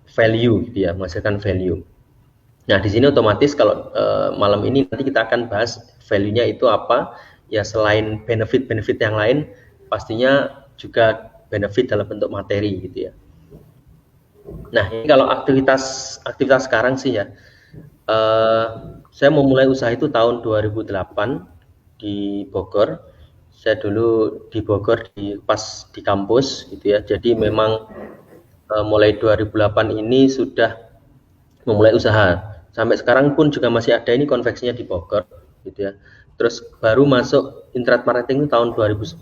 value gitu ya, menghasilkan value. Nah, di sini otomatis kalau malam ini nanti kita akan bahas value-nya itu apa. Ya selain benefit-benefit yang lain, pastinya juga benefit dalam bentuk materi gitu ya. Nah, ini kalau aktivitas sekarang sih ya. Saya memulai usaha itu tahun 2008 di Bogor. Saya dulu di Bogor pas di kampus gitu ya. Jadi memang mulai 2008 ini sudah memulai usaha. Sampai sekarang pun juga masih ada ini konveksinya di Bogor gitu ya. Terus baru masuk internet marketing itu tahun 2010.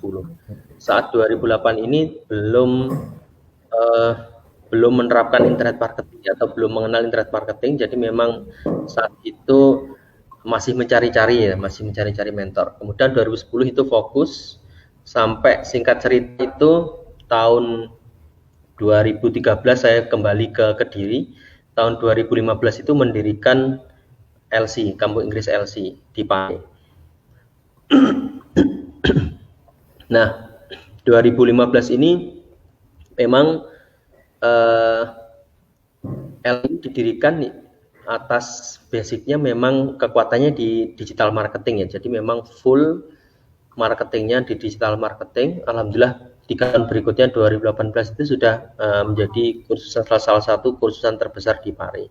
Saat 2008 ini belum menerapkan internet marketing atau belum mengenal internet marketing, jadi memang saat itu masih mencari-cari ya, masih mencari-cari mentor. Kemudian 2010 itu fokus sampai singkat cerita itu tahun 2013 saya kembali ke Kediri. Tahun 2015 itu mendirikan LC, Kampung Inggris LC di Pare. Nah, 2015 ini memang LC didirikan atas basicnya memang kekuatannya di digital marketing ya. Jadi memang full marketingnya di digital marketing. Alhamdulillah 3 tahun berikutnya 2018 itu sudah menjadi kursusan salah satu kursusan terbesar di Pare.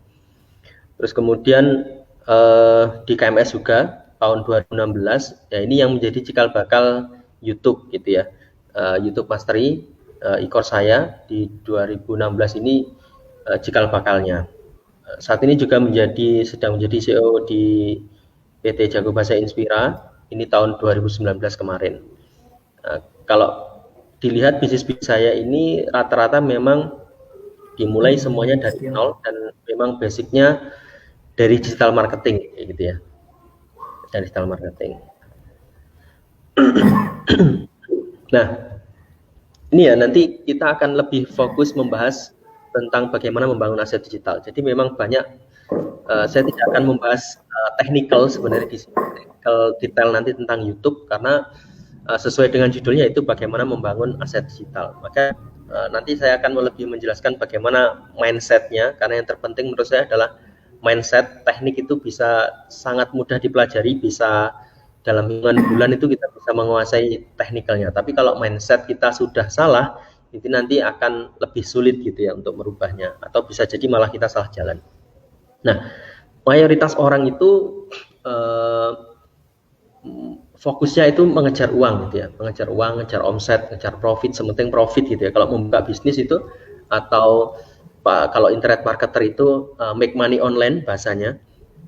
Terus kemudian di KMS juga tahun 2016 ya, ini yang menjadi cikal bakal YouTube gitu ya. YouTube Mastery e-course saya di 2016 ini cikal bakalnya. Saat ini juga sedang menjadi CEO di PT Jago Bahasa Inspira ini tahun 2019 kemarin. Kalau dilihat bisnis saya ini rata-rata memang dimulai semuanya dari nol dan memang basicnya dari digital marketing gitu ya, dari digital marketing. Nah, ini ya nanti kita akan lebih fokus membahas tentang bagaimana membangun aset digital. Jadi memang banyak saya tidak akan membahas technical sebenarnya di sini, technical detail nanti tentang YouTube karena sesuai dengan judulnya itu bagaimana membangun aset digital. Maka nanti saya akan lebih menjelaskan bagaimana mindsetnya, karena yang terpenting menurut saya adalah mindset. Teknik itu bisa sangat mudah dipelajari, bisa dalam hitungan bulan itu kita bisa menguasai teknikalnya. Tapi kalau mindset kita sudah salah, itu nanti akan lebih sulit gitu ya untuk merubahnya, atau bisa jadi malah kita salah jalan. Nah, mayoritas orang itu fokusnya itu mengejar uang gitu ya, mengejar uang, mengejar omset, mengejar profit, sementing profit gitu ya. Kalau membuka bisnis itu, atau kalau internet marketer itu make money online bahasanya,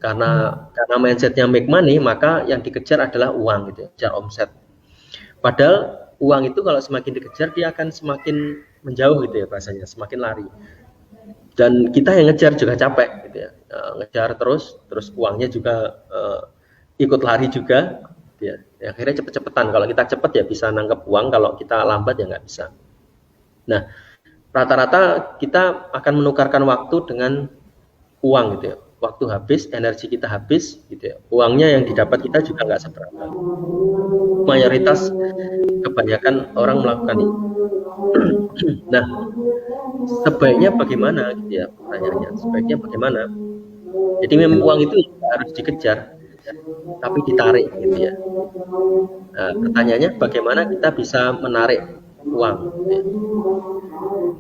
karena mindsetnya make money, maka yang dikejar adalah uang gitu ya, kejar omset. Padahal uang itu kalau semakin dikejar dia akan semakin menjauh gitu ya bahasanya, semakin lari. Dan kita yang ngejar juga capek gitu ya, ngejar terus uangnya juga ikut lari juga. Ya, akhirnya cepet-cepetan. Kalau kita cepet ya bisa nangkep uang, kalau kita lambat ya nggak bisa. Nah, rata-rata kita akan menukarkan waktu dengan uang gitu ya. Waktu habis, energi kita habis gitu ya. Uangnya yang didapat kita juga nggak seberapa. Mayoritas kebanyakan orang melakukan itu. Nah, sebaiknya bagaimana gitu ya pertanyaannya. Sebaiknya bagaimana? Jadi memang uang itu harus dikejar, tapi ditarik gitu ya. Pertanyaannya bagaimana kita bisa menarik uang gitu ya.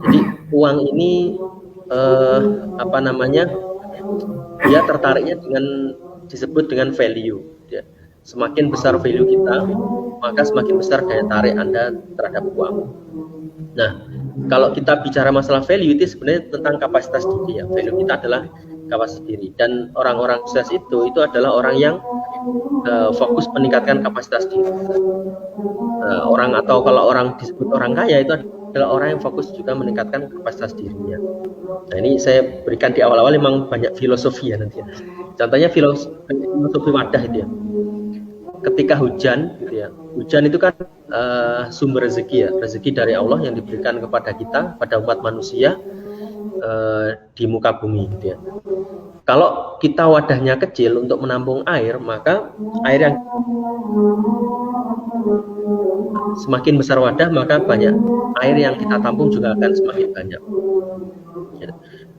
Jadi uang ini dia tertariknya disebut dengan value gitu ya. Semakin besar value kita, maka semakin besar daya tarik Anda terhadap uang. Nah, kalau kita bicara masalah value itu sebenarnya tentang kapasitas diri ya. Value kita adalah kapasitas diri, dan orang-orang sukses itu adalah orang yang fokus meningkatkan kapasitas diri. Kalau orang disebut orang kaya itu adalah orang yang fokus juga meningkatkan kapasitas dirinya. Nah, ini saya berikan di awal-awal, memang banyak filosofi ya nanti ya. Contohnya filosofi wadah itu ya. Ketika hujan gitu ya, hujan itu kan sumber rezeki ya, rezeki dari Allah yang diberikan kepada kita, pada umat manusia di muka bumi gitu ya. Kalau kita wadahnya kecil untuk menampung air, maka air yang semakin besar wadah, maka banyak air yang kita tampung juga akan semakin banyak.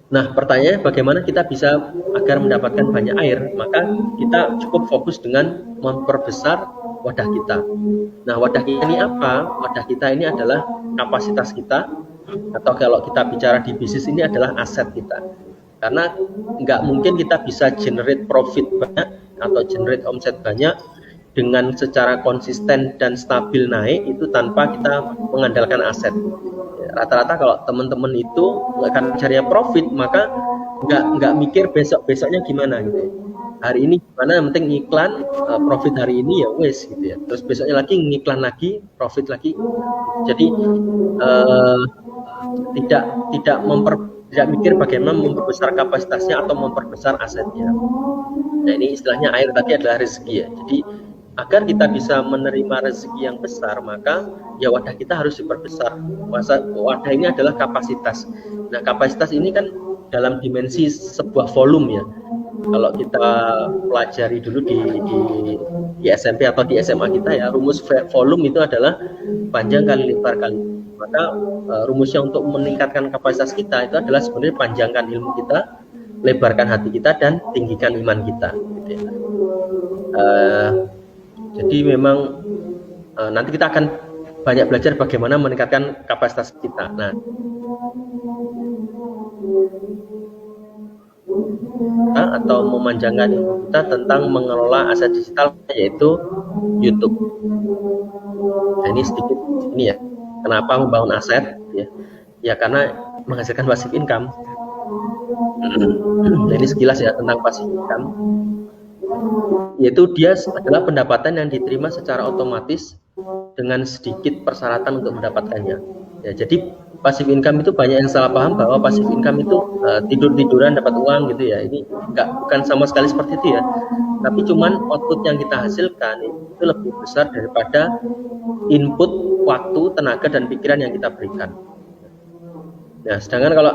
Nah, pertanyaannya bagaimana kita bisa agar mendapatkan banyak air? Maka kita cukup fokus dengan memperbesar wadah kita. Nah, wadah kita ini apa? Wadah kita ini adalah kapasitas kita, atau kalau kita bicara di bisnis ini adalah aset kita. Karena nggak mungkin kita bisa generate profit banyak atau generate omset banyak dengan secara konsisten dan stabil naik itu tanpa kita mengandalkan aset. Rata-rata kalau teman-teman itu akan cari profit, maka nggak mikir besok-besoknya gimana gitu ya. Hari ini gimana, yang penting iklan, profit hari ini ya wes gitu ya. Terus besoknya lagi ngiklan lagi, profit lagi. Jadi tidak mikir bagaimana memperbesar kapasitasnya atau memperbesar asetnya. Nah, ini istilahnya air tadi adalah rezeki ya. Jadi agar kita bisa menerima rezeki yang besar, maka ya wadah kita harus diperbesar. Wadah ini adalah kapasitas. Nah, kapasitas ini kan dalam dimensi sebuah volume ya. Kalau kita pelajari dulu di SMP atau di SMA kita ya, rumus volume itu adalah panjang kali lebar kali. Maka rumusnya untuk meningkatkan kapasitas kita itu adalah sebenarnya panjangkan ilmu kita, lebarkan hati kita, dan tinggikan iman kita. Gitu ya. Jadi memang nanti kita akan banyak belajar bagaimana meningkatkan kapasitas kita. Nah, atau memanjangkan ilmu kita tentang mengelola aset digital, yaitu YouTube. Nah, ini sedikit ini ya. Kenapa membangun aset? Ya karena menghasilkan passive income. Nah, ini sekilas ya tentang passive income. Yaitu dia adalah pendapatan yang diterima secara otomatis dengan sedikit persyaratan untuk mendapatkannya. Ya, jadi passive income itu banyak yang salah paham bahwa passive income itu tidur-tiduran dapat uang gitu ya. Ini bukan sama sekali seperti itu ya. Tapi cuman output yang kita hasilkan itu lebih besar daripada input waktu, tenaga, dan pikiran yang kita berikan. Nah, sedangkan kalau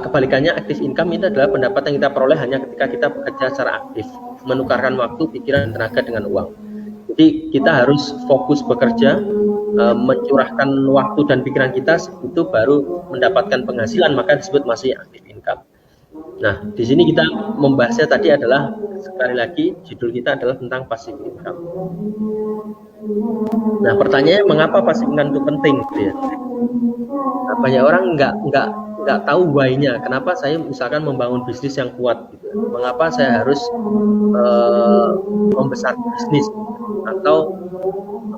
kebalikannya, active income itu adalah pendapatan yang kita peroleh hanya ketika kita bekerja secara aktif, menukarkan waktu, pikiran, dan tenaga dengan uang. Jadi kita harus fokus bekerja, mencurahkan waktu dan pikiran kita, itu baru mendapatkan penghasilan, maka disebut masih active income. Nah, di sini kita membahasnya tadi adalah, sekali lagi, judul kita adalah tentang passive income. Nah, pertanyaannya mengapa passive income itu penting gitu ya? Nah, banyak orang nggak tahu why-nya. Kenapa saya misalkan membangun bisnis yang kuat gitu? Mengapa saya harus membesar bisnis? Atau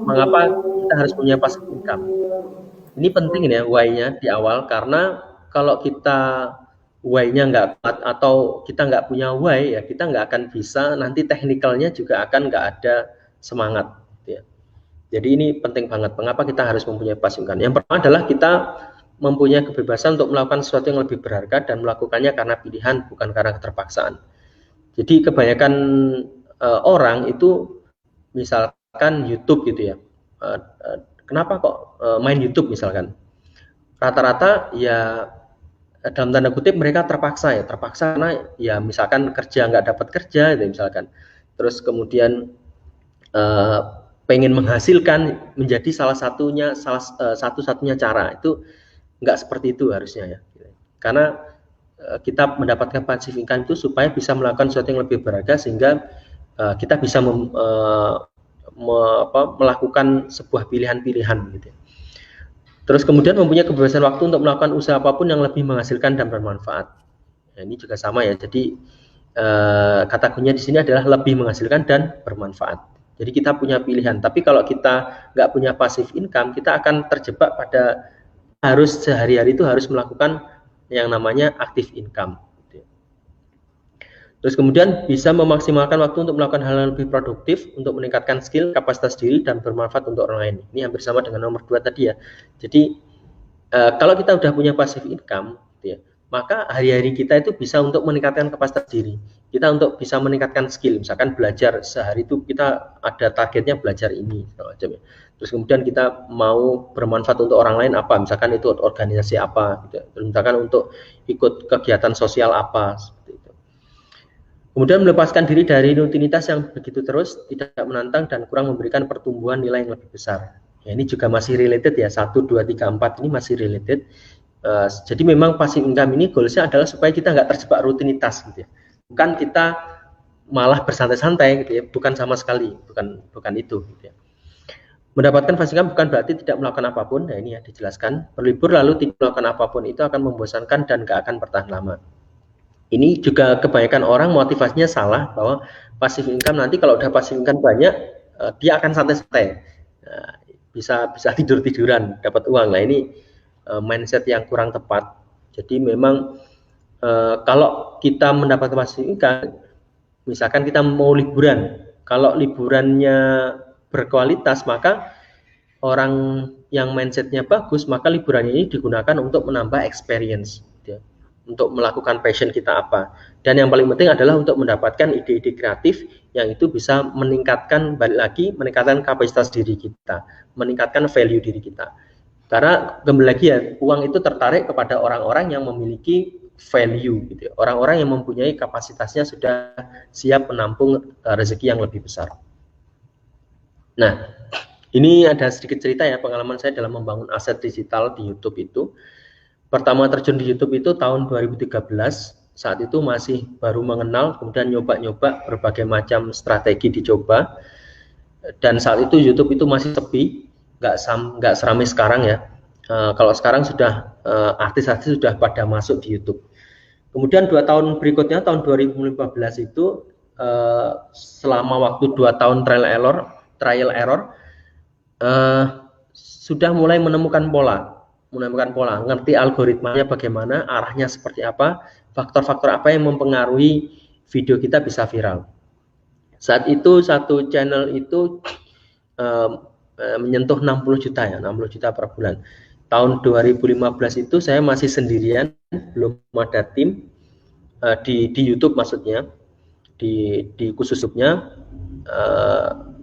mengapa kita harus punya passive income? Ini penting ya why-nya di awal, karena kalau kita why-nya nggak kuat atau kita nggak punya why, ya kita nggak akan bisa, nanti teknikalnya juga akan nggak ada semangat gitu ya. Jadi ini penting banget, mengapa kita harus mempunyai passive income. Yang pertama adalah kita mempunyai kebebasan untuk melakukan sesuatu yang lebih berharga dan melakukannya karena pilihan, bukan karena keterpaksaan. Jadi kebanyakan orang itu misalkan YouTube gitu ya, kenapa kok main YouTube misalkan, rata-rata ya dalam tanda kutip mereka terpaksa karena ya misalkan kerja nggak dapat kerja gitu misalkan, terus kemudian pengen menghasilkan menjadi satu-satunya cara. Itu nggak seperti itu harusnya ya, karena kita mendapatkan passive income itu supaya bisa melakukan sesuatu yang lebih berharga, sehingga kita bisa melakukan sebuah pilihan-pilihan gitu. Terus kemudian mempunyai kebebasan waktu untuk melakukan usaha apapun yang lebih menghasilkan dan bermanfaat. Nah, ini juga sama ya. Jadi kata kuncinya di sini adalah lebih menghasilkan dan bermanfaat. Jadi kita punya pilihan. Tapi kalau kita nggak punya passive income, kita akan terjebak pada harus sehari-hari itu harus melakukan yang namanya active income. Terus kemudian bisa memaksimalkan waktu untuk melakukan hal yang lebih produktif, untuk meningkatkan skill, kapasitas diri, dan bermanfaat untuk orang lain. Ini hampir sama dengan nomor 2 tadi ya. Jadi kalau kita udah punya passive income gitu ya, maka hari-hari kita itu bisa untuk meningkatkan kapasitas diri. Kita untuk bisa meningkatkan skill, misalkan belajar sehari itu kita ada targetnya belajar ini macam ya. Terus kemudian kita mau bermanfaat untuk orang lain apa, misalkan itu organisasi apa gitu. Terus misalkan untuk ikut kegiatan sosial apa. Kemudian melepaskan diri dari rutinitas yang begitu terus, tidak menantang dan kurang memberikan pertumbuhan nilai yang lebih besar. Ya, ini juga masih related ya, 1, 2, 3, 4 ini masih related. Jadi memang passive income ini goalsnya adalah supaya kita nggak terjebak rutinitas gitu ya. Bukan kita malah bersantai-santai gitu ya, bukan sama sekali, bukan itu gitu ya. Mendapatkan passive income bukan berarti tidak melakukan apapun. Nah ini ya dijelaskan, berlibur lalu tidak melakukan apapun itu akan membosankan dan nggak akan bertahan lama. Ini juga kebanyakan orang motivasinya salah, bahwa passive income nanti kalau udah passive income banyak, dia akan santai-santai, bisa tidur-tiduran dapat uang. Nah ini mindset yang kurang tepat. Jadi memang kalau kita mendapat passive income, misalkan kita mau liburan, kalau liburannya berkualitas, maka orang yang mindsetnya bagus, maka liburan ini digunakan untuk menambah experience, ya, untuk melakukan passion kita apa. Dan yang paling penting adalah untuk mendapatkan ide-ide kreatif yang itu bisa meningkatkan, balik lagi, meningkatkan kapasitas diri kita, meningkatkan value diri kita. Karena kembali lagi ya, uang itu tertarik kepada orang-orang yang memiliki value gitu ya. Orang-orang yang mempunyai kapasitasnya sudah siap menampung rezeki yang lebih besar. Nah, ini ada sedikit cerita ya, pengalaman saya dalam membangun aset digital di YouTube itu. Pertama terjun di YouTube itu tahun 2013, saat itu masih baru mengenal, kemudian nyoba-nyoba berbagai macam strategi dicoba. Dan saat itu YouTube itu masih sepi, nggak seramai sekarang ya. Kalau sekarang sudah artis-artis sudah pada masuk di YouTube. Kemudian 2 tahun berikutnya, tahun 2015 itu selama waktu 2 tahun trial error, sudah mulai menemukan pola, ngerti algoritmanya bagaimana, arahnya seperti apa, faktor-faktor apa yang mempengaruhi video kita bisa viral. Saat itu satu channel itu menyentuh 60 juta ya, 60 juta per bulan. Tahun 2015 itu saya masih sendirian, belum ada tim di YouTube maksudnya, di khusus YouTube-nya.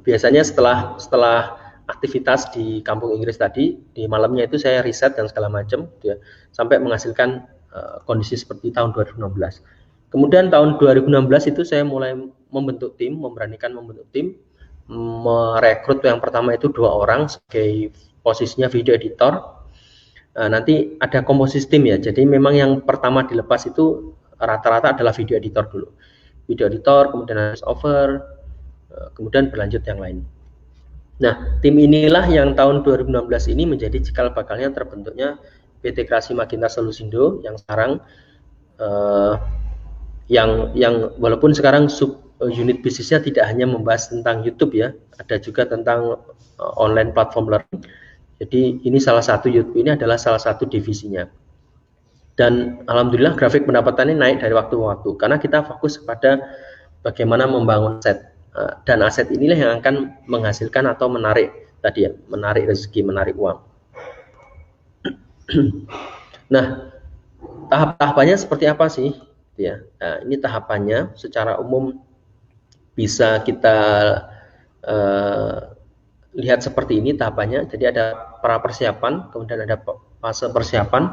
Biasanya setelah aktivitas di kampung Inggris tadi, di malamnya itu saya riset dan segala macam, ya, sampai menghasilkan kondisi seperti tahun 2016. Kemudian tahun 2016 itu saya mulai memberanikan membentuk tim, merekrut yang pertama itu 2 orang sebagai posisinya video editor. Nanti ada komposisi tim ya, jadi memang yang pertama dilepas itu rata-rata adalah video editor dulu. Video editor, kemudian voice over, kemudian berlanjut yang lain. Nah, tim inilah yang tahun 2016 ini menjadi cikal bakalnya terbentuknya PT Kreasi Magenta Solusindo yang sekarang yang walaupun sekarang sub unit bisnisnya tidak hanya membahas tentang YouTube ya, ada juga tentang online platform learning. Jadi ini salah satu, YouTube ini adalah salah satu divisinya. Dan alhamdulillah grafik pendapatannya naik dari waktu ke waktu karena kita fokus kepada bagaimana membangun aset, dan aset inilah yang akan menghasilkan atau menarik tadi ya, menarik rezeki, menarik uang. Nah, tahap-tahapannya seperti apa sih? Ya, nah, ini tahapannya secara umum bisa kita lihat seperti ini tahapannya. Jadi ada pra persiapan, kemudian ada fase persiapan,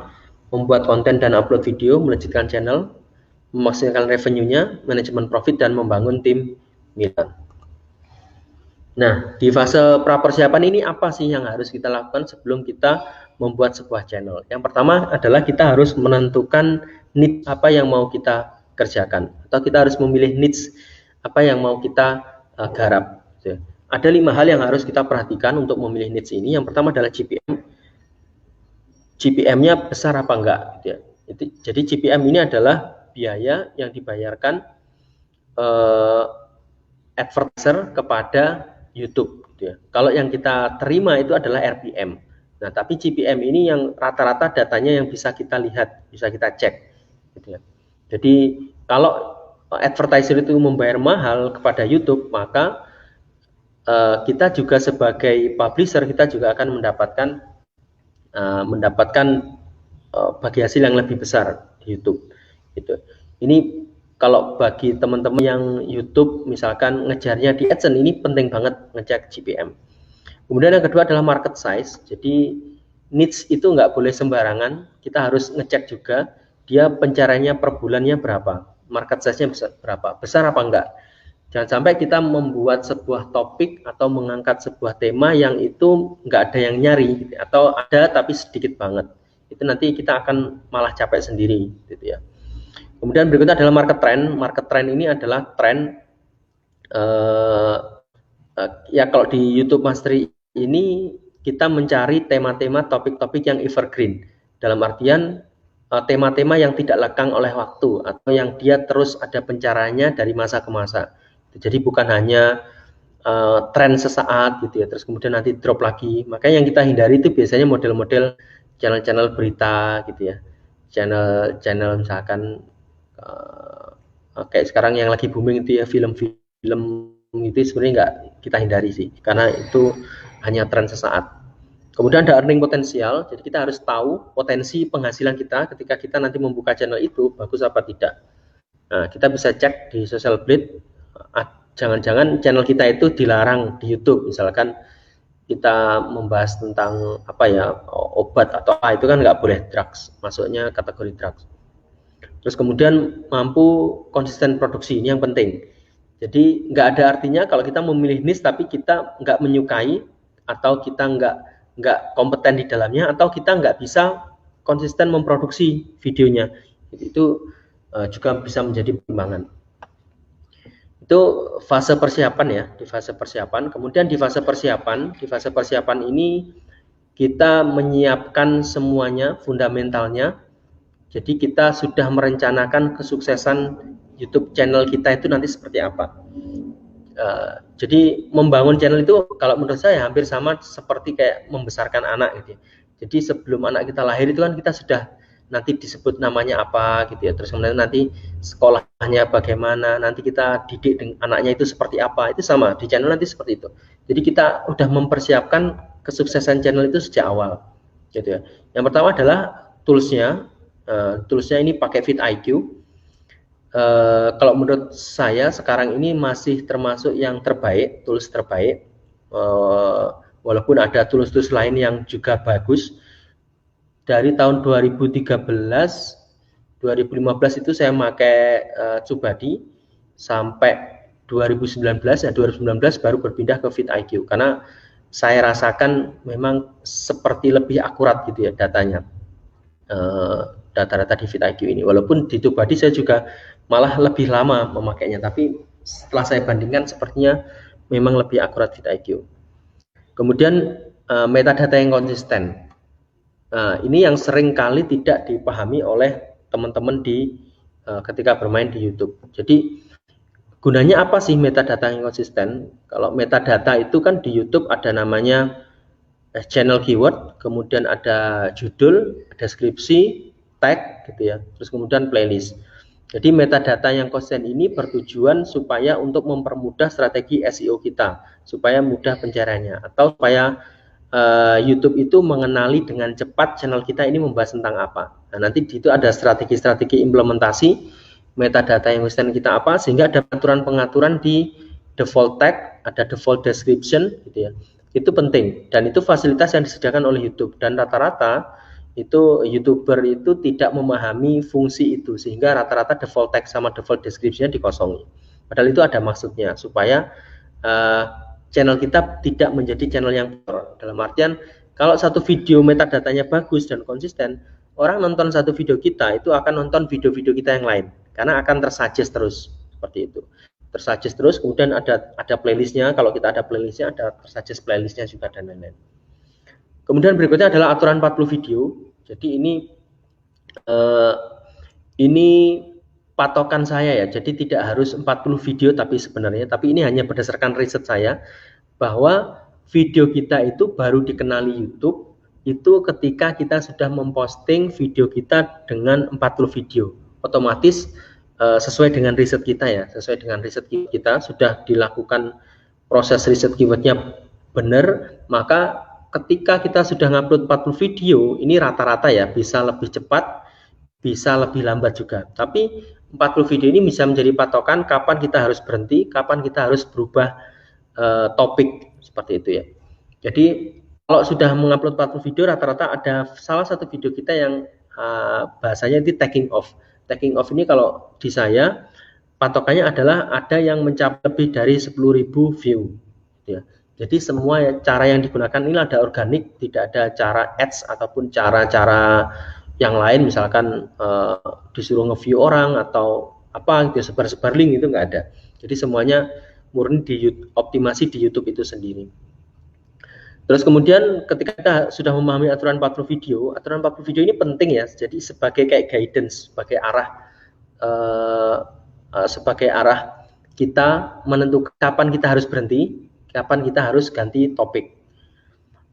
membuat konten dan upload video, melanjutkan channel, memaksimalkan revenue-nya, manajemen profit, dan membangun tim Milan. Nah, di fase pra persiapan ini apa sih yang harus kita lakukan sebelum kita membuat sebuah channel? Yang pertama adalah kita harus menentukan niche apa yang mau kita kerjakan, atau kita harus memilih niche apa yang mau kita garap. Ada 5 hal yang harus kita perhatikan untuk memilih niche ini. Yang pertama adalah GPM. GPM-nya besar apa enggak? Jadi GPM ini adalah biaya yang dibayarkan advertiser kepada YouTube. Kalau yang kita terima itu adalah RPM. Nah, tapi GPM ini yang rata-rata datanya yang bisa kita lihat, bisa kita cek. Jadi kalau advertiser itu membayar mahal kepada YouTube, maka kita juga sebagai publisher, kita juga akan mendapatkan bagi hasil yang lebih besar di YouTube. Gitu. Ini kalau bagi teman-teman yang YouTube misalkan ngejarnya di AdSense, ini penting banget ngecek GPM. Kemudian yang kedua adalah market size. Jadi niche itu nggak boleh sembarangan, kita harus ngecek juga dia pencariannya per bulannya berapa, market size-nya berapa, besar apa enggak. Jangan sampai kita membuat sebuah topik atau mengangkat sebuah tema yang itu nggak ada yang nyari, gitu, atau ada tapi sedikit banget. Itu nanti kita akan malah capek sendiri, gitu ya. Kemudian berikutnya adalah market trend. Market trend ini adalah tren ya kalau di YouTube Mastery ini kita mencari tema-tema topik-topik yang evergreen. Dalam artian tema-tema yang tidak lekang oleh waktu atau yang dia terus ada pencariannya dari masa ke masa. Jadi bukan hanya tren sesaat gitu ya, terus kemudian nanti drop lagi. Makanya yang kita hindari itu biasanya model-model channel-channel berita gitu ya, channel misalkan kayak sekarang yang lagi booming itu ya film-film itu sebenarnya nggak kita hindari sih, karena itu hanya tren sesaat. Kemudian ada earning potensial, jadi kita harus tahu potensi penghasilan kita ketika kita nanti membuka channel itu bagus apa tidak. Nah, kita bisa cek di Social Blade, jangan-jangan channel kita itu dilarang di YouTube, misalkan kita membahas tentang apa ya, obat atau apa, itu kan nggak boleh, drugs, masuknya kategori drugs. Terus kemudian mampu konsisten produksi, ini yang penting. Jadi nggak ada artinya kalau kita memilih niche tapi kita nggak menyukai atau kita nggak kompeten di dalamnya atau kita nggak bisa konsisten memproduksi videonya. Itu juga bisa menjadi pertimbangan. Itu fase persiapan ya, di fase persiapan. Kemudian di fase persiapan ini kita menyiapkan semuanya, fundamentalnya. Jadi kita sudah merencanakan kesuksesan YouTube channel kita itu nanti seperti apa. Jadi membangun channel itu kalau menurut saya hampir sama seperti kayak membesarkan anak gitu ya. Jadi sebelum anak kita lahir itu kan kita sudah nanti disebut namanya apa gitu ya. Terus kemudian nanti sekolahnya bagaimana, nanti kita didik anaknya itu seperti apa. Itu sama di channel nanti seperti itu. Jadi kita udah mempersiapkan kesuksesan channel itu sejak awal gitu ya. Yang pertama adalah toolsnya. Toolsnya ini pakai vidIQ. Kalau menurut saya sekarang ini masih termasuk yang terbaik, tools terbaik, walaupun ada tools-tools lain yang juga bagus. Dari tahun 2013 2015 itu saya pakai Cubadi sampai 2019 baru berpindah ke vidIQ karena saya rasakan memang seperti lebih akurat gitu ya datanya, data-data di vidIQ ini. Walaupun di Cubadi saya juga malah lebih lama memakainya, tapi setelah saya bandingkan sepertinya memang lebih akurat vidIQ. Kemudian metadata yang konsisten. Nah, ini yang sering kali tidak dipahami oleh teman-teman di ketika bermain di YouTube. Jadi gunanya apa sih metadata yang konsisten? Kalau metadata itu kan di YouTube ada namanya channel keyword, kemudian ada judul, deskripsi, tag gitu ya. Terus kemudian playlist. Jadi metadata yang konsisten ini bertujuan supaya untuk mempermudah strategi SEO kita, supaya mudah pencariannya, atau supaya YouTube itu mengenali dengan cepat channel kita ini membahas tentang apa. Nah, nanti di itu ada strategi-strategi implementasi metadata yang konsisten kita apa, sehingga ada pengaturan-pengaturan di default tag, ada default description gitu ya. Itu penting dan itu fasilitas yang disediakan oleh YouTube, dan rata-rata itu YouTuber itu tidak memahami fungsi itu sehingga rata-rata default tag sama default description-nya dikosongi. Padahal itu ada maksudnya supaya channel kita tidak menjadi channel yang kotor. Dalam artian kalau satu video metadatanya bagus dan konsisten, orang nonton satu video kita itu akan nonton video-video kita yang lain karena akan tersuggest terus seperti itu. Tersuggest terus, kemudian ada playlistnya. Kalau kita ada playlistnya, ada tersuggest playlistnya juga dan lain-lain. Kemudian berikutnya adalah aturan 40 video. Jadi ini patokan saya ya. Jadi tidak harus 40 video tapi ini hanya berdasarkan riset saya bahwa video kita itu baru dikenali YouTube itu ketika kita sudah memposting video kita dengan 40 video. Otomatis sesuai dengan riset kita ya, sesuai dengan riset kita sudah dilakukan proses riset keywordnya benar, maka ketika kita sudah ngupload 40 video, ini rata-rata ya bisa lebih cepat, bisa lebih lambat juga. Tapi 40 video ini bisa menjadi patokan kapan kita harus berhenti, kapan kita harus berubah topik seperti itu ya. Jadi kalau sudah mengupload 40 video, rata-rata ada salah satu video kita yang bahasanya itu tagging off. Tagging off ini kalau di saya patokannya adalah ada yang mencapai lebih dari 10.000 view, gitu ya. Jadi semua cara yang digunakan ini ada organik, tidak ada cara ads ataupun cara-cara yang lain, misalkan disuruh nge-view orang atau apa gitu, sebar-sebar link, itu nggak ada. Jadi semuanya murni optimasi di YouTube itu sendiri. Terus kemudian ketika kita sudah memahami aturan 40 video ini penting ya, jadi sebagai kayak guidance, sebagai arah kita menentukan kapan kita harus berhenti, kapan kita harus ganti topik.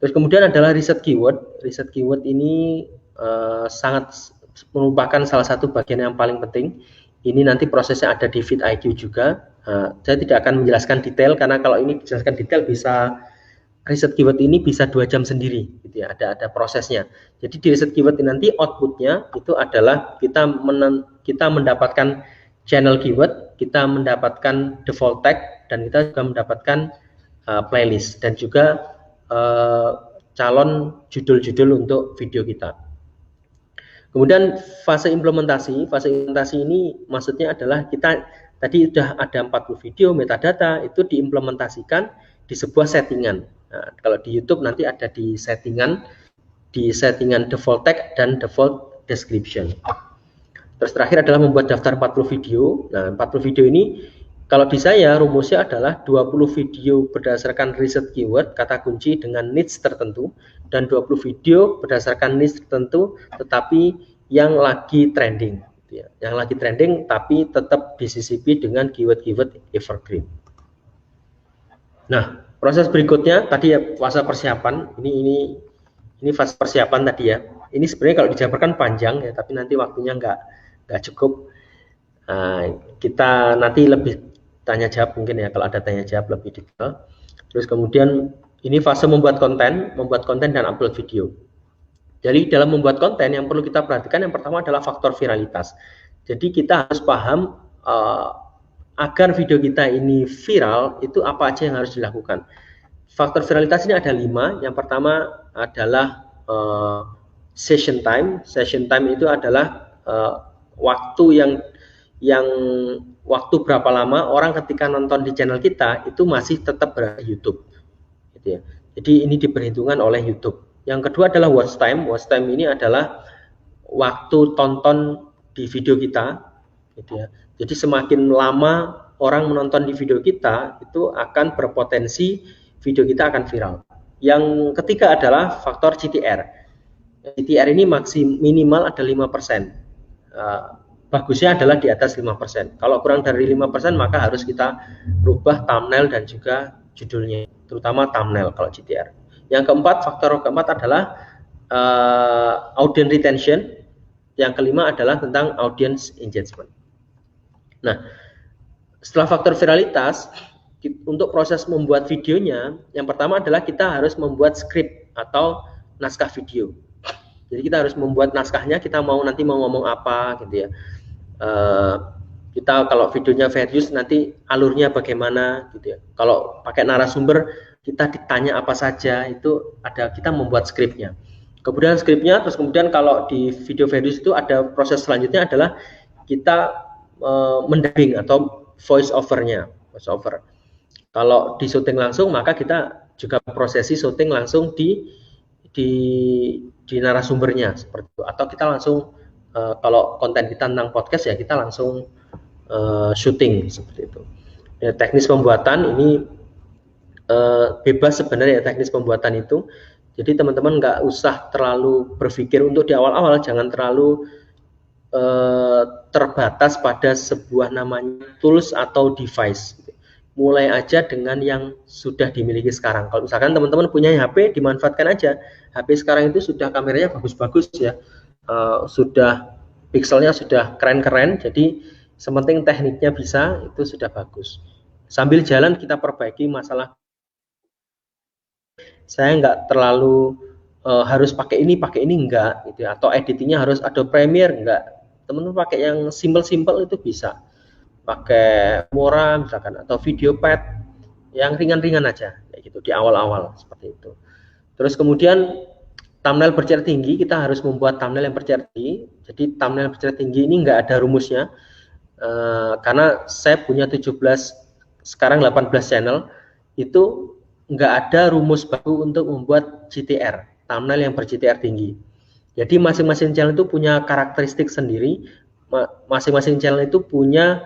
Terus kemudian adalah riset keyword. Riset keyword ini sangat merupakan salah satu bagian yang paling penting. Ini nanti prosesnya ada di vidIQ juga. Saya tidak akan menjelaskan detail karena kalau ini dijelaskan detail bisa riset keyword ini bisa 2 jam sendiri, gitu ya. Ada prosesnya. Jadi di riset keyword ini nanti outputnya itu adalah kita mendapatkan channel keyword, kita mendapatkan default tag, dan kita juga mendapatkan playlist dan juga calon judul-judul untuk video kita. Kemudian fase implementasi ini maksudnya adalah kita tadi sudah ada 40 video metadata, itu diimplementasikan di sebuah settingan. Nah, kalau di YouTube nanti ada di settingan default tag dan default description. Terus terakhir adalah membuat daftar 40 video. Nah, 40 video ini kalau di saya rumusnya adalah 20 video berdasarkan riset keyword, kata kunci dengan niche tertentu, dan 20 video berdasarkan niche tertentu tetapi yang lagi trending, yang lagi trending tapi tetap disisipi dengan keyword-keyword evergreen. Nah, proses berikutnya tadi ya fase persiapan. Ini fase persiapan tadi ya. Ini sebenarnya kalau dijabarkan panjang ya, tapi nanti waktunya nggak cukup. Kita nanti lebih tanya jawab mungkin ya, kalau ada tanya jawab lebih detail. Terus kemudian ini fase membuat konten dan upload video. Jadi dalam membuat konten yang perlu kita perhatikan yang pertama adalah faktor viralitas. Jadi kita harus paham agar video kita ini viral itu apa aja yang harus dilakukan. Faktor viralitas ini ada 5. Yang pertama adalah session time. Session time itu adalah waktu yang waktu berapa lama orang ketika nonton di channel kita itu masih tetap berada di YouTube, gitu ya. Jadi ini diperhitungkan oleh YouTube. Yang kedua adalah watch time. Watch time ini adalah waktu tonton di video kita, gitu ya. Jadi semakin lama orang menonton di video kita itu akan berpotensi video kita akan viral. Yang ketiga adalah faktor CTR. CTR ini minimal ada 5%. Bagusnya adalah di atas 5%. Kalau kurang dari 5% maka harus kita rubah thumbnail dan juga judulnya, terutama thumbnail kalau CTR. Yang keempat, faktor keempat adalah audience retention. Yang kelima adalah tentang audience engagement. Nah, setelah faktor viralitas, untuk proses membuat videonya, yang pertama adalah kita harus membuat skrip atau naskah video. Jadi kita harus membuat naskahnya, kita nanti mau ngomong apa, gitu ya. Kita kalau videonya various nanti alurnya bagaimana, gitu ya. Kalau pakai narasumber kita ditanya apa saja, itu ada, kita membuat skripnya. Kemudian skripnya, terus kemudian kalau di video various itu ada proses selanjutnya adalah kita mendubbing atau voice overnya. Kalau di syuting langsung maka kita juga prosesi syuting langsung di narasumbernya seperti itu. Atau kita langsung kalau konten kita tentang podcast ya kita langsung syuting seperti itu. Ya, teknis pembuatan ini bebas sebenarnya ya, teknis pembuatan itu. Jadi teman-teman nggak usah terlalu berpikir untuk di awal-awal, jangan terlalu terbatas pada sebuah namanya tools atau device. Mulai aja dengan yang sudah dimiliki sekarang. Kalau misalkan teman-teman punya HP, dimanfaatkan aja. HP sekarang itu sudah kameranya bagus-bagus ya, sudah pixelnya sudah keren-keren. Jadi sementing tekniknya bisa, itu sudah bagus. Sambil jalan kita perbaiki masalah. Saya nggak terlalu harus pakai ini enggak, gitu ya. Atau editingnya harus Adobe Premiere enggak. Teman-teman pakai yang simple-simple itu bisa. Pakai Mora misalkan atau VideoPad yang ringan-ringan aja kayak gitu di awal-awal seperti itu. Terus kemudian thumbnail bercari tinggi, kita harus membuat thumbnail yang bercari tinggi. Jadi thumbnail bercari tinggi ini nggak ada rumusnya. Karena saya punya 17, sekarang 18 channel, itu nggak ada rumus baku untuk membuat GTR, thumbnail yang ber-GTR tinggi. Jadi masing-masing channel itu punya karakteristik sendiri, masing-masing channel itu punya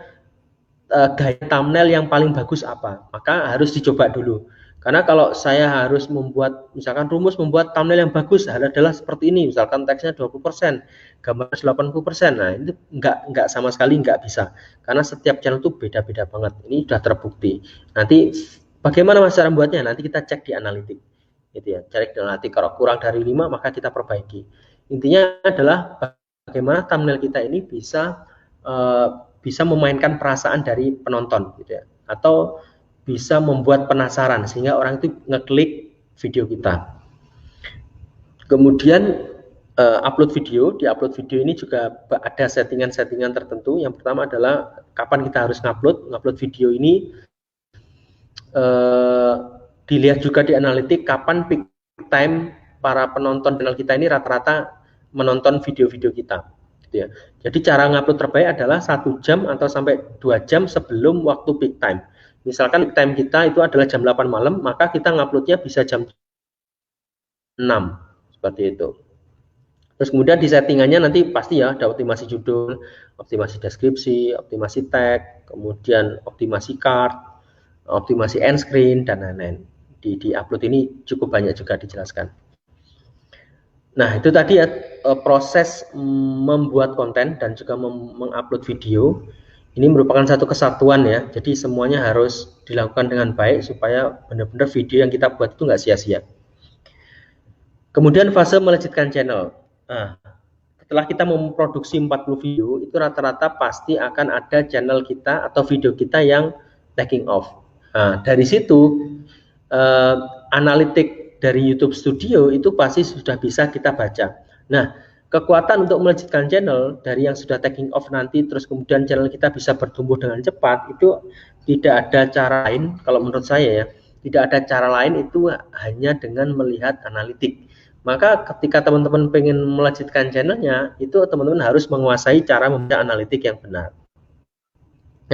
gaya thumbnail yang paling bagus apa, maka harus dicoba dulu. Karena kalau saya harus membuat, misalkan rumus membuat thumbnail yang bagus adalah seperti ini, misalkan teksnya 20%, gambar 80%, nah itu nggak sama sekali nggak bisa. Karena setiap channel itu beda-beda banget, ini sudah terbukti. Nanti bagaimana cara membuatnya, nanti kita cek di analitik. Gitu ya, cek di analitik, kalau kurang dari 5 maka kita perbaiki. Intinya adalah bagaimana thumbnail kita ini bisa memainkan perasaan dari penonton gitu ya, atau bisa membuat penasaran sehingga orang itu ngeklik video kita. Kemudian upload video, di upload video ini juga ada settingan-settingan tertentu. Yang pertama adalah kapan kita harus ngupload video ini, dilihat juga di analitik kapan peak time para penonton channel kita ini rata-rata menonton video-video kita. Gitu ya. Jadi cara ngupload terbaik adalah 1 jam atau sampai 2 jam sebelum waktu peak time. Misalkan peak time kita itu adalah jam 8 malam, maka kita nguploadnya bisa jam 6, seperti itu. Terus kemudian di settingannya nanti pasti ya ada optimasi judul, optimasi deskripsi, optimasi tag, kemudian optimasi card, optimasi end screen, dan lain-lain. Di upload ini cukup banyak juga dijelaskan. Nah itu tadi ya proses membuat konten dan juga mengupload video. Ini merupakan satu kesatuan ya, jadi semuanya harus dilakukan dengan baik supaya benar-benar video yang kita buat itu nggak sia-sia. Kemudian fase melejitkan channel. Nah, setelah kita memproduksi 40 video, itu rata-rata pasti akan ada channel kita atau video kita yang taking off. Nah, dari situ analitik dari YouTube Studio itu pasti sudah bisa kita baca. Nah, kekuatan untuk melejitkan channel dari yang sudah taking off nanti terus kemudian channel kita bisa bertumbuh dengan cepat, itu tidak ada cara lain kalau menurut saya ya, tidak ada cara lain itu hanya dengan melihat analitik. Maka ketika teman-teman pengen melejitkan channelnya, itu teman-teman harus menguasai cara membaca analitik yang benar.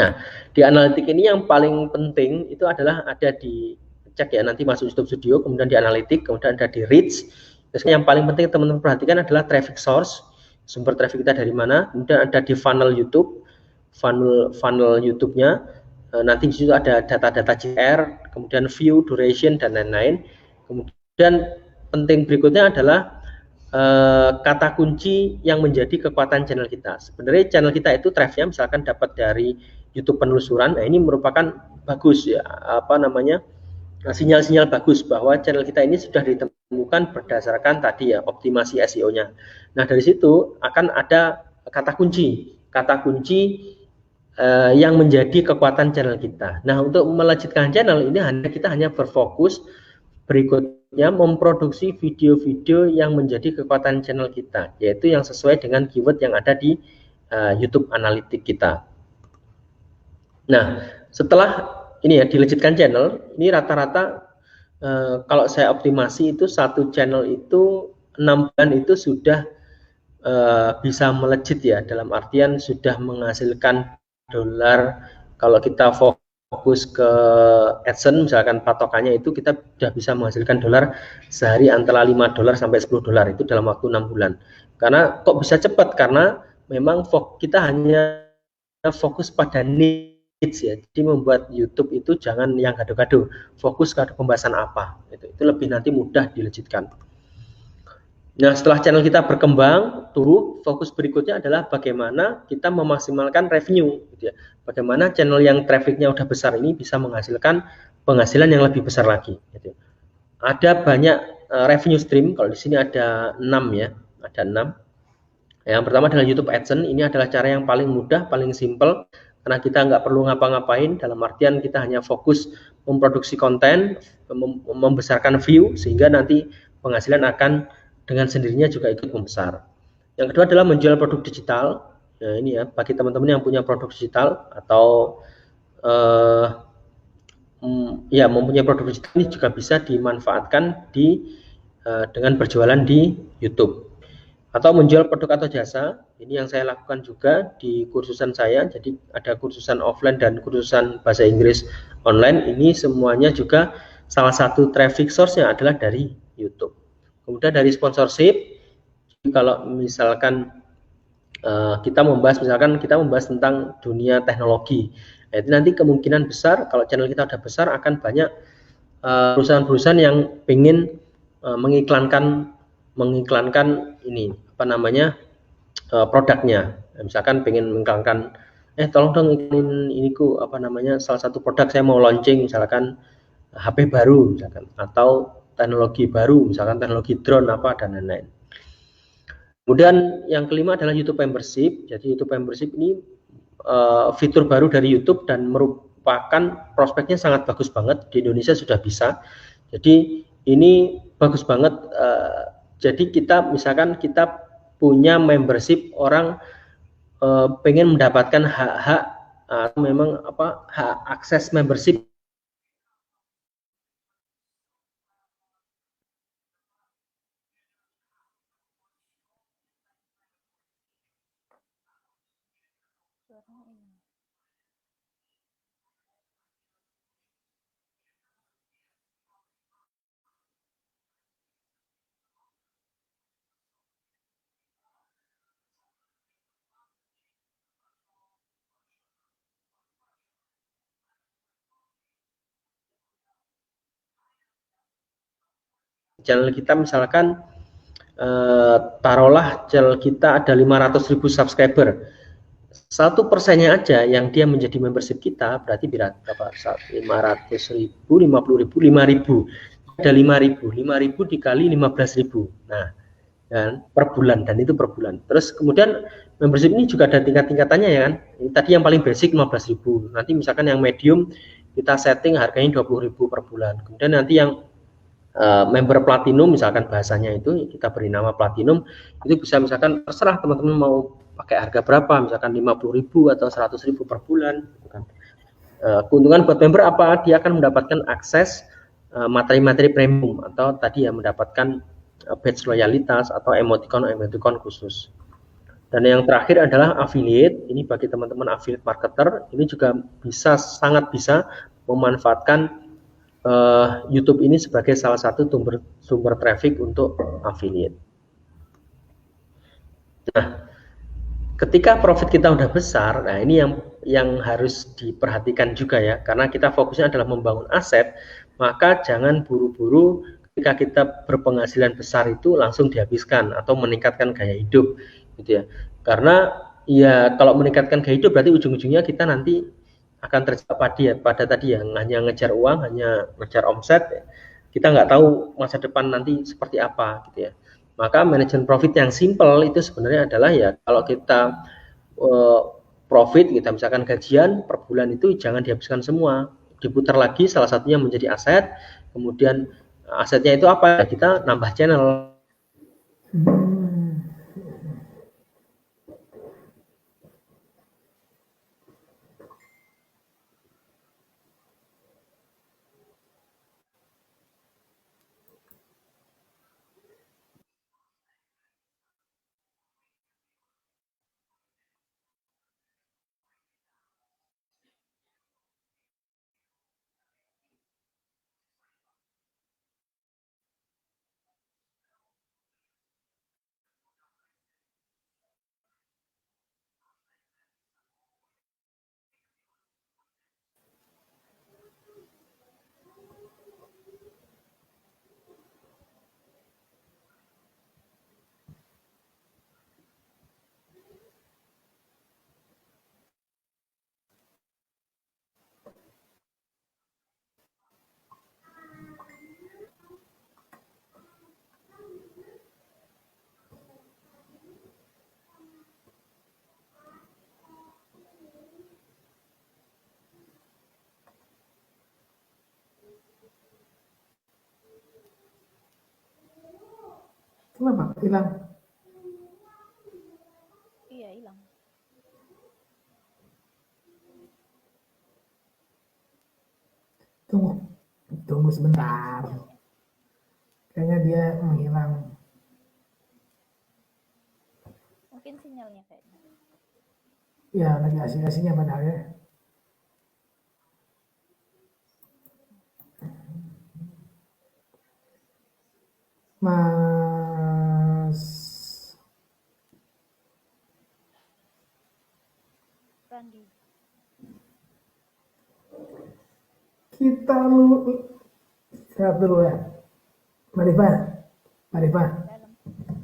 Nah, di analitik ini yang paling penting itu adalah ada di cek ya, nanti masuk YouTube Studio, kemudian di analitik, kemudian ada di reach. Terus yang paling penting teman-teman perhatikan adalah traffic source, sumber traffic kita dari mana. Kemudian ada di funnel YouTube, funnel YouTube-nya. Nanti di situ ada data-data GR, kemudian view, duration, dan lain-lain. Kemudian penting berikutnya adalah kata kunci yang menjadi kekuatan channel kita. Sebenarnya channel kita itu trafficnya misalkan dapat dari YouTube penelusuran. Nah ini merupakan bagus ya, apa namanya, sinyal-sinyal bagus bahwa channel kita ini sudah ditemukan berdasarkan tadi ya optimasi SEO-nya. Nah dari situ akan ada kata kunci yang menjadi kekuatan channel kita. Nah untuk melejitkan channel ini kita hanya berfokus berikutnya memproduksi video-video yang menjadi kekuatan channel kita, yaitu yang sesuai dengan keyword yang ada di YouTube analitik kita. Nah setelah ini ya dilejitkan channel, ini rata-rata kalau saya optimasi itu satu channel itu 6 bulan itu sudah bisa melejit ya, dalam artian sudah menghasilkan dolar. Kalau kita fokus ke AdSense misalkan patokannya itu kita sudah bisa menghasilkan dolar sehari antara $5 sampai $10 itu dalam waktu 6 bulan. Karena kok bisa cepat? Karena memang kita hanya fokus pada niche ya, jadi membuat YouTube itu jangan yang gado-gado, fokus ke pembahasan apa, itu lebih nanti mudah dilejitkan. Nah setelah channel kita berkembang tumbuh, fokus berikutnya adalah bagaimana kita memaksimalkan revenue gitu ya. Bagaimana channel yang trafficnya udah besar ini bisa menghasilkan penghasilan yang lebih besar lagi gitu. Ada banyak revenue stream, kalau di sini ada 6 ya, ada 6. Yang pertama adalah YouTube AdSense. Ini adalah cara yang paling mudah, paling simple, karena kita nggak perlu ngapa-ngapain, dalam artian kita hanya fokus memproduksi konten, membesarkan view, sehingga nanti penghasilan akan dengan sendirinya juga ikut membesar. Yang kedua adalah menjual produk digital. Nah ini ya, bagi teman-teman yang punya produk digital atau ya mempunyai produk digital, ini juga bisa dimanfaatkan dengan berjualan di YouTube. atau menjual produk atau jasa. Ini yang saya lakukan juga di kursusan saya. Jadi ada kursusan offline dan kursusan bahasa Inggris online. Ini semuanya juga salah satu traffic source-nya adalah dari YouTube. Kemudian dari sponsorship, kalau misalkan kita membahas tentang dunia teknologi. Jadi nanti kemungkinan besar kalau channel kita udah besar akan banyak perusahaan-perusahaan yang ingin mengiklankan ini apa namanya produknya. Misalkan pengen mengiklankan tolong dong iklanin iniku apa namanya salah satu produk saya mau launching misalkan HP baru misalkan atau teknologi baru misalkan teknologi drone apa dan lain-lain. Kemudian yang kelima adalah YouTube Membership. Jadi YouTube Membership ini fitur baru dari YouTube dan merupakan prospeknya sangat bagus banget. Di Indonesia sudah bisa. Jadi ini bagus banget. Jadi kita misalkan kita punya membership orang pengen mendapatkan hak-hak atau memang apa hak akses membership. Channel kita misalkan taruhlah channel kita ada 500.000 subscriber, 1%-nya aja yang dia menjadi membership kita berarti berapa? 500.000, 50.000, 5.000. Ada 5.000 dikali 15.000. Nah, dan per bulan dan itu per bulan. Terus kemudian membership ini juga ada tingkat-tingkatannya ya kan. Ini tadi yang paling basic 15.000. Nanti misalkan yang medium kita setting harganya 20.000 per bulan. Kemudian nanti yang member platinum misalkan bahasanya itu kita beri nama platinum, itu bisa misalkan terserah teman-teman mau pakai harga berapa, misalkan 50.000 atau 100.000 per bulan gitu kan. Keuntungan buat member apa? Dia akan mendapatkan akses materi-materi premium atau tadi ya mendapatkan badge loyalitas atau emoticon khusus. Dan yang terakhir adalah affiliate. Ini bagi teman-teman affiliate marketer, ini juga sangat bisa memanfaatkan YouTube ini sebagai salah satu sumber traffic untuk affiliate. Nah, ketika profit kita udah besar, nah ini yang harus diperhatikan juga ya, karena kita fokusnya adalah membangun aset, maka jangan buru-buru ketika kita berpenghasilan besar itu langsung dihabiskan atau meningkatkan gaya hidup, gitu ya. Karena ya kalau meningkatkan gaya hidup berarti ujung-ujungnya kita nanti akan terjebak pada tadi yang hanya ngejar uang, hanya ngejar omset, kita nggak tahu masa depan nanti seperti apa gitu ya. Maka manajemen profit yang simple itu sebenarnya adalah ya kalau kita profit kita misalkan gajian per bulan itu jangan dihabiskan semua, diputar lagi salah satunya menjadi aset, kemudian asetnya itu apa? Kita nambah channel. Kenapa hilang? Iya, hilang. Tunggu sebentar. Kayaknya dia menghilang. Mungkin sinyalnya kayaknya. Ya, lagi asing-asingnya padahal ya. Mas Randi. kita lihat dulu ya. Mbak Rifa, Dalam.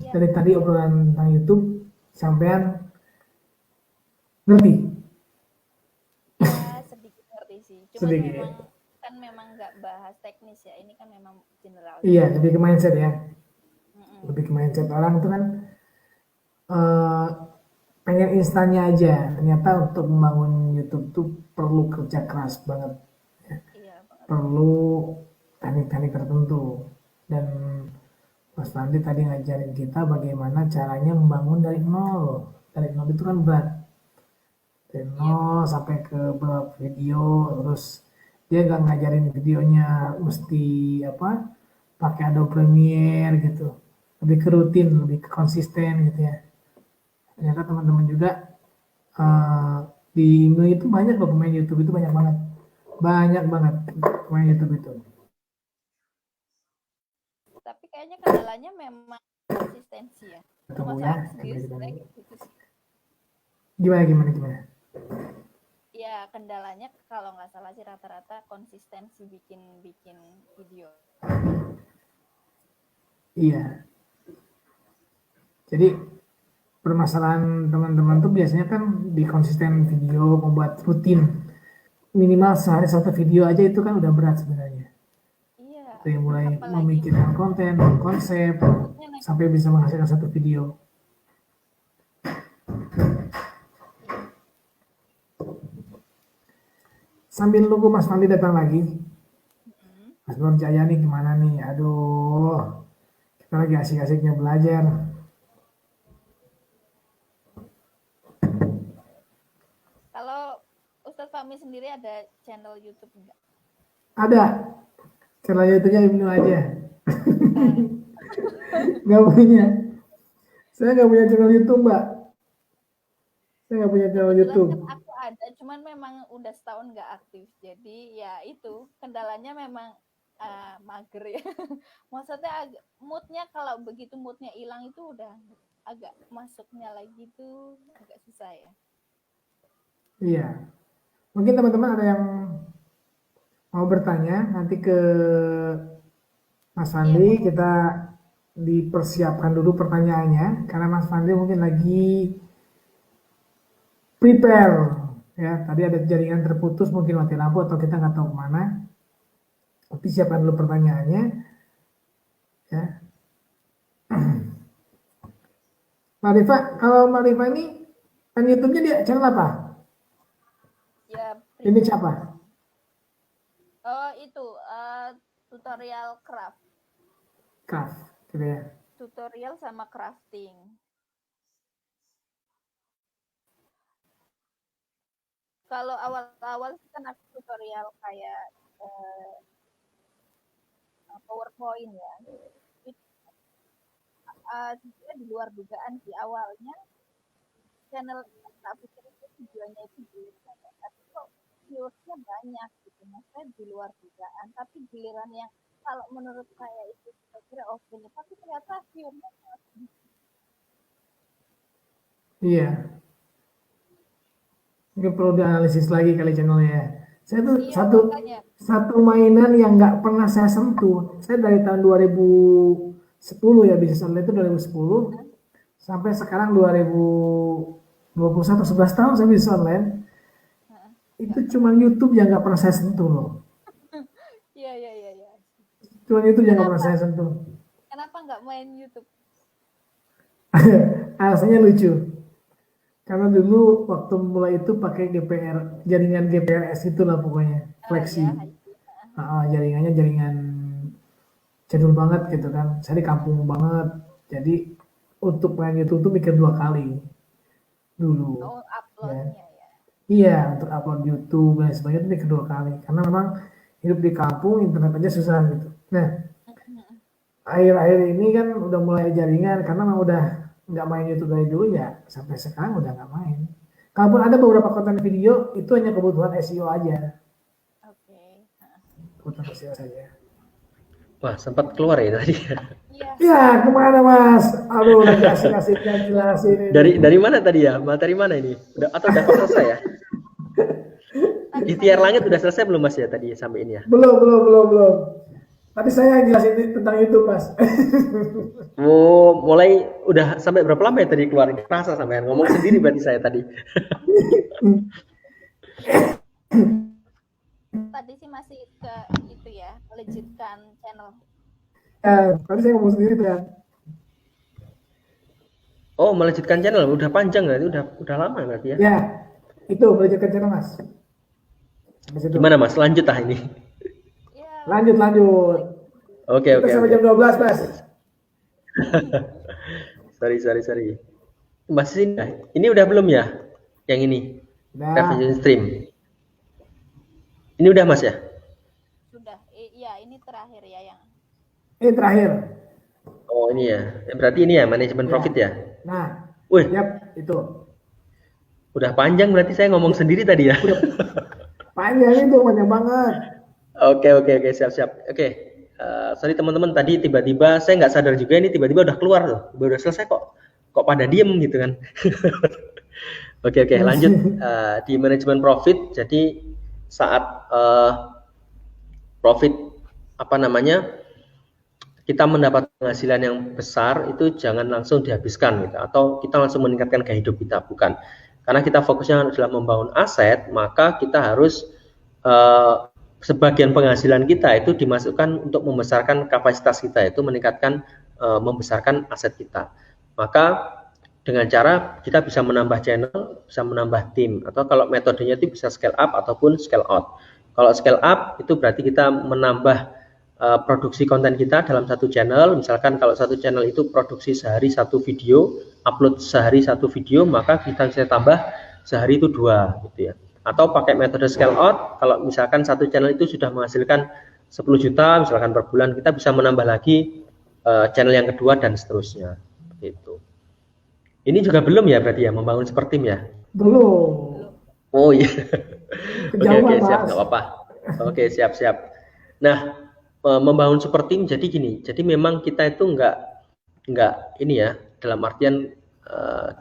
Ya, dari tadi obrolan tentang YouTube, sampean ngerti? ya sedikit ngerti sih. Cuman Sedikit. memang nggak bahas teknis ya. Ini kan memang general. Iya, lebih ke mindset ya. Mm-mm. Lebih ke mindset orang itu kan pengen instannya aja. Ternyata untuk membangun YouTube tuh perlu kerja keras banget. Iya banget. Perlu teknik-teknik tertentu. Dan Mas Fandi tadi ngajarin kita bagaimana caranya membangun dari nol. Dari nol itu kan berat. Dari Iya nol betul. sampai ke beberapa video, terus dia gak ngajarin videonya mesti apa pakai Adobe Premiere gitu. Lebih ke rutin, lebih ke konsisten gitu ya. Ternyata teman-teman juga eh, di Indo itu banyak loh pemain YouTube itu banyak banget. Banyak banget pemain YouTube itu. Tapi kayaknya kendalanya memang konsistensi ya. Tunggu Mas ya, Randi coba sendiri kita sebenarnya dulu. gitu sih. Gimana? Ya kendalanya kalau nggak salah sih rata-rata konsistensi bikin video. Iya. Jadi permasalahan teman-teman tuh biasanya kan di konsisten video membuat rutin. Minimal sehari satu video aja itu kan udah berat sebenarnya. Iya. Dari mulai Apalagi memikirkan konten, konsep, moodnya naik. sampai bisa menghasilkan satu video. Sambil nunggu Mas Fandi datang lagi, Mas Nur Jaya nih gimana nih? Aduh, kita lagi asik-asiknya belajar. Kalau Ustadz Fahmi sendiri ada channel YouTube enggak? Ada, channel YouTube-nya Ibnu aja. Nggak punya. Saya nggak punya channel YouTube, Mbak. Saya nggak punya channel Kebetulan YouTube. kan aku ada, cuman memang udah setahun nggak aktif. Jadi ya itu kendalanya memang mager ya. Maksudnya moodnya kalau begitu moodnya hilang itu udah agak masuknya lagi tuh agak susah ya. Iya. Mungkin teman-teman ada yang mau bertanya nanti ke Mas Iya, Fandi, monggo. kita dipersiapkan dulu pertanyaannya karena Mas Fandi mungkin lagi prepare ya. Tadi ada jaringan terputus, mungkin mati lampu atau kita nggak tahu kemana. Tapi siapkan dulu pertanyaannya ya. Mbak Rifa, kalau Mbak Rifa ini kan YouTube-nya dia channel apa? Ya, Ini pribadi. siapa? Oh, itu tutorial craft. Craft, gitu ya. Tutorial sama crafting. Kalau awal-awal kan aku tutorial kayak PowerPoint ya. Sebenarnya di luar dugaan sih awalnya channel tak pikir itu tujuannya itu giliran ya. Tapi kok viewersnya banyak gitu. Maksudnya di luar dugaan. Tapi giliran yang kalau menurut saya itu saya kira oke. Tapi ternyata viewersnya sangat sedikit. Iya. Mungkin perlu dianalisis lagi kali channelnya ya. Saya tuh Iya, satu makanya. satu mainan yang nggak pernah saya sentuh. Saya dari tahun 2010 ya, bisnis online itu 2010 sampai sekarang 2021, 11 tahun saya bisnis online. Itu Nggak cuma pernah. YouTube yang nggak pernah saya sentuh loh. Iya. Cuma YouTube yang nggak pernah Kenapa? saya sentuh. Kenapa nggak main YouTube? Alasannya lucu. Karena dulu waktu mulai itu pakai GPR, jaringan GPRS itulah pokoknya, Ya, fleksi. Jaringannya jaringan jadul banget gitu kan. Saya di kampung banget. Jadi untuk main YouTube tuh mikir dua kali dulu. oh Ya. uploadnya ya. Iya, untuk upload YouTube dan sebagainya itu mikir dua kali. Karena memang hidup di kampung, internet aja susah gitu. Nah, akhir-akhir ini kan udah mulai jaringan karena memang udah nggak main YouTube dari dulu ya sampai sekarang udah nggak main. Kalaupun ada beberapa konten video itu hanya kebutuhan SEO aja, Oke. kebutuhan SEO saja. Wah, sempat keluar ya tadi. Iya. Ya kemana Mas? Aduh lagi asik-asiknya jelasin ini. Dari mana tadi ya? Materi mana ini? Atau udah selesai ya? Ikhtiar langit udah selesai belum Mas ya tadi sampai ini ya? Belum. Tadi saya jelasin tentang itu Mas. Oh, mulai udah sampai berapa lama ya tadi keluar? Kerasa sampai ngomong sendiri berarti saya tadi. Tadi sih masih ke itu ya, melejitkan channel. Ya, tadi saya ngomong sendiri tuh ya. Oh, melanjutkan channel udah panjang berarti udah lama berarti ya? Ya, itu melanjutkan channel Mas. Sampai situ. Gimana Mas? Lanjut lah ini. Ya, Lanjut. Oke. Kita sampai jam 12 Mas. Sorry. Masih sini. Ini udah belum ya? Yang ini. Nah, Revision stream. Ini udah Mas ya? sudah. Iya, ini terakhir ya yang. ini terakhir. Oh, ini ya. Berarti ini ya manajemen profit ya? Nah, Wih, yap, itu. udah panjang berarti saya ngomong sendiri tadi ya. Panjang banget. Oke, siap. Oke. Sorry teman-teman, tadi tiba-tiba saya nggak sadar juga ini tiba-tiba udah keluar loh. Udah selesai kok pada diem gitu kan. Oke, lanjut. Di manajemen profit, jadi saat profit kita mendapat penghasilan yang besar itu jangan langsung dihabiskan gitu, atau kita langsung meningkatkan gaya hidup kita, bukan. Karena kita fokusnya adalah membangun aset, maka kita harus sebagian penghasilan kita itu dimasukkan untuk membesarkan kapasitas kita, itu meningkatkan membesarkan aset kita. Maka dengan cara kita bisa menambah channel, bisa menambah tim, atau kalau metodenya itu bisa scale up ataupun scale out. Kalau scale up itu berarti kita menambah produksi konten kita dalam satu channel. Misalkan kalau satu channel itu produksi sehari satu video, upload sehari satu video, maka kita bisa tambah sehari itu 2 gitu ya. Atau pakai metode scale out, kalau misalkan satu channel itu sudah menghasilkan 10 juta misalkan per bulan, kita bisa menambah lagi channel yang kedua dan seterusnya gitu. Ini juga belum ya berarti ya, membangun super tim ya? Belum. Oh iya. Oke, siap, Mas. nggak apa-apa. Oke, siap. Nah, membangun super team jadi gini, jadi memang kita itu nggak ini ya, dalam artian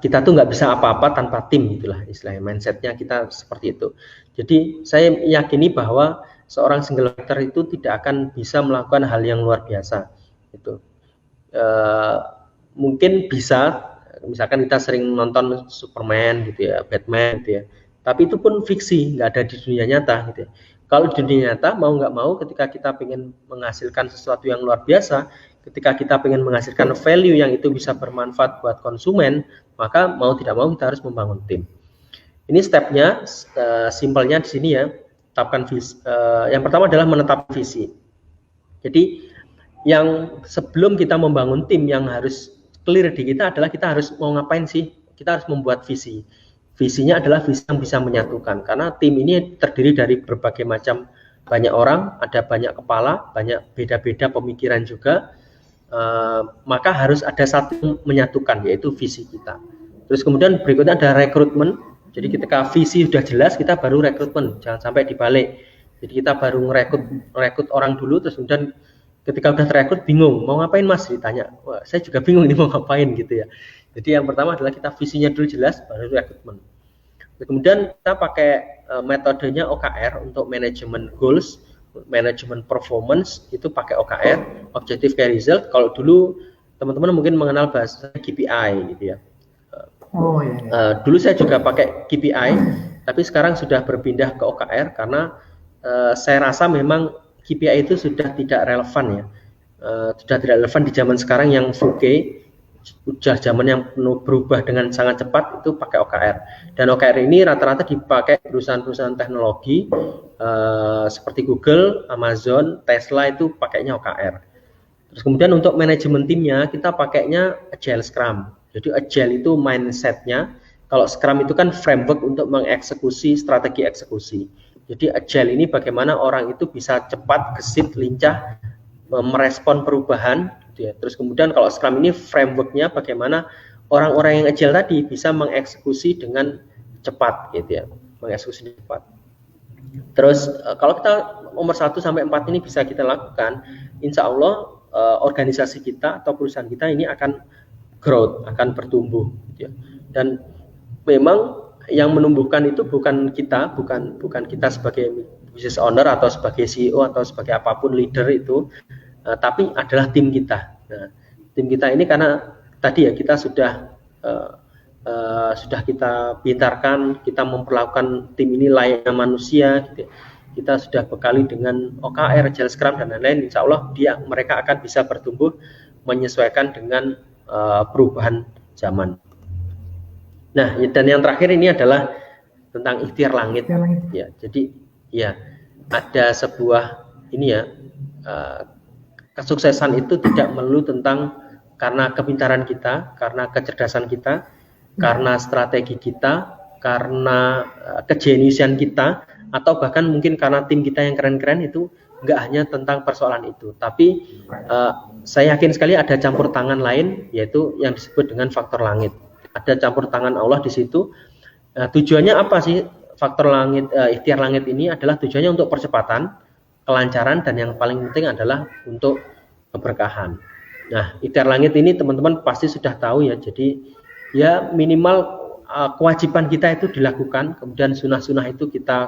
kita tuh nggak bisa apa-apa tanpa tim gitulah istilahnya, mindsetnya kita seperti itu. Jadi saya yakini bahwa seorang single actor itu tidak akan bisa melakukan hal yang luar biasa gitu. Mungkin bisa, misalkan kita sering nonton Superman gitu ya, Batman gitu ya, tapi itu pun fiksi, nggak ada di dunia nyata gitu ya. Kalau di dunia nyata, mau nggak mau, ketika kita ingin menghasilkan sesuatu yang luar biasa, ketika kita ingin menghasilkan value yang itu bisa bermanfaat buat konsumen, maka mau tidak mau kita harus membangun tim. Ini stepnya, simpelnya di sini ya, tetapkan visi. Yang pertama adalah menetapkan visi. Jadi yang sebelum kita membangun tim, yang harus clear di kita adalah kita harus mau ngapain sih? Kita harus membuat visi. Visinya adalah visi yang bisa menyatukan, karena tim ini terdiri dari berbagai macam, banyak orang, ada banyak kepala, banyak beda-beda pemikiran juga, maka harus ada satu yang menyatukan, yaitu visi kita. Terus kemudian berikutnya ada rekrutmen. Jadi ketika visi sudah jelas, kita baru rekrutmen, jangan sampai dibalik. Jadi kita baru merekrut orang dulu, terus kemudian ketika udah terekrut bingung, mau ngapain Mas, ditanya. Wah, saya juga bingung ini mau ngapain gitu ya. Jadi yang pertama adalah kita visinya dulu jelas, baru rekrutmen. Kemudian kita pakai metodenya OKR untuk manajemen goals, manajemen performance, itu pakai OKR, Objective Key Result. Kalau dulu teman-teman mungkin mengenal bahasa KPI gitu ya. Oh iya. Dulu saya juga pakai KPI, tapi sekarang sudah berpindah ke OKR karena saya rasa memang KPI itu sudah tidak relevan ya, sudah tidak relevan di zaman sekarang yang 4K, udah zaman yang penuh berubah dengan sangat cepat, itu pakai OKR. Dan OKR ini rata-rata dipakai perusahaan-perusahaan teknologi seperti Google, Amazon, Tesla, itu pakainya OKR. Terus kemudian untuk manajemen timnya kita pakainya Agile Scrum. Jadi Agile itu mindsetnya, kalau Scrum itu kan framework untuk mengeksekusi strategi eksekusi. Jadi Agile ini bagaimana orang itu bisa cepat, gesit, lincah merespon perubahan gitu ya. Terus kemudian kalau Scrum ini frameworknya bagaimana orang-orang yang agile tadi bisa mengeksekusi dengan cepat gitu ya, mengeksekusi dengan cepat. Terus kalau kita nomor 1 sampai 4 ini bisa kita lakukan, insya Allah organisasi kita atau perusahaan kita ini akan growth, akan bertumbuh gitu ya. Dan memang yang menumbuhkan itu bukan kita sebagai business owner atau sebagai CEO atau sebagai apapun leader itu, tapi adalah tim kita. Nah, tim kita ini karena tadi ya kita sudah kita pintarkan, kita memperlakukan tim ini layaknya manusia gitu. Kita sudah bekali dengan OKR, Agile Scrum dan lain-lain, insya Allah mereka akan bisa bertumbuh menyesuaikan dengan perubahan zaman. Nah, dan yang terakhir ini adalah tentang ikhtiar langit. Ya, jadi ya ada sebuah ini ya, kesuksesan itu tidak melulu tentang karena kepintaran kita, karena kecerdasan kita, karena strategi kita, karena kejeniusan kita, atau bahkan mungkin karena tim kita yang keren-keren. Itu nggak hanya tentang persoalan itu, tapi saya yakin sekali ada campur tangan lain, yaitu yang disebut dengan faktor langit. Ada campur tangan Allah di situ. Tujuannya apa sih faktor langit, ikhtiar langit ini adalah tujuannya untuk percepatan, kelancaran, dan yang paling penting adalah untuk keberkahan. Nah, ikhtiar langit ini teman-teman pasti sudah tahu ya. Jadi ya minimal kewajiban kita itu dilakukan, kemudian sunah-sunah itu kita